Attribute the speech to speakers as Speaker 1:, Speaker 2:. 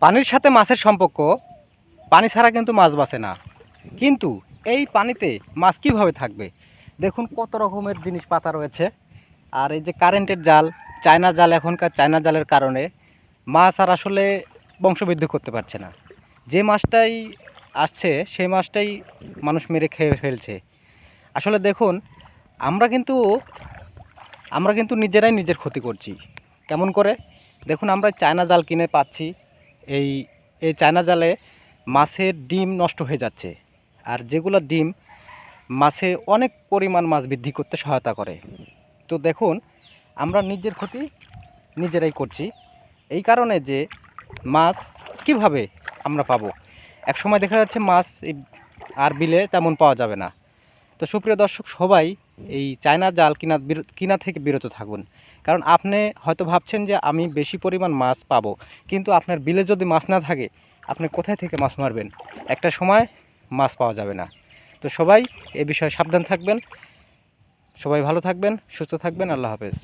Speaker 1: পানির সাথে মাছের সম্পর্ক, পানি ছাড়া কিন্তু মাছ বাঁচে না। কিন্তু এই পানিতে মাছ কীভাবে থাকবে? দেখুন কত রকমের জিনিস পাতা রয়েছে। আর এই যে কারেন্টের জাল, চায়না জাল, এখনকার চায়না জালের কারণে মাছ আর আসলে বংশবৃদ্ধি করতে পারছে না। যে মাছটাই আসছে সেই মাছটাই মানুষ মেরে খেয়ে ফেলছে। আসলে দেখুন, আমরা কিন্তু নিজেরাই নিজের ক্ষতি করছি। কেমন করে? দেখুন, আমরা চায়না জাল কিনে পাচ্ছি, এই এই চায়না জালে মাছের ডিম নষ্ট হয়ে যাচ্ছে। আর যেগুলো ডিম মাছে অনেক পরিমাণ মাছ বৃদ্ধি করতে সহায়তা করে। তো দেখুন, আমরা নিজের ক্ষতি নিজেরাই করছি। এই কারণে যে মাছ কিভাবে আমরা পাবো? এক সময় দেখা যাচ্ছে মাছ আর বিলে তেমন পাওয়া যাবে না। তো সুপ্রিয় দর্শক, সবাই এই চায়না জাল কিনা থেকে বিরত থাকুন। কারণ আপনি হয়তো ভাবছেন যে আমি বেশি পরিমাণ মাছ পাবো, কিন্তু আপনার বিলে যদি মাছ না থাকে, আপনি কোথায় থেকে মাছ মারবেন? একটা সময় মাছ পাওয়া যাবে না। তো সবাই এ বিষয়ে সাবধান থাকবেন। সবাই ভালো থাকবেন, সুস্থ থাকবেন। আল্লাহ হাফেজ।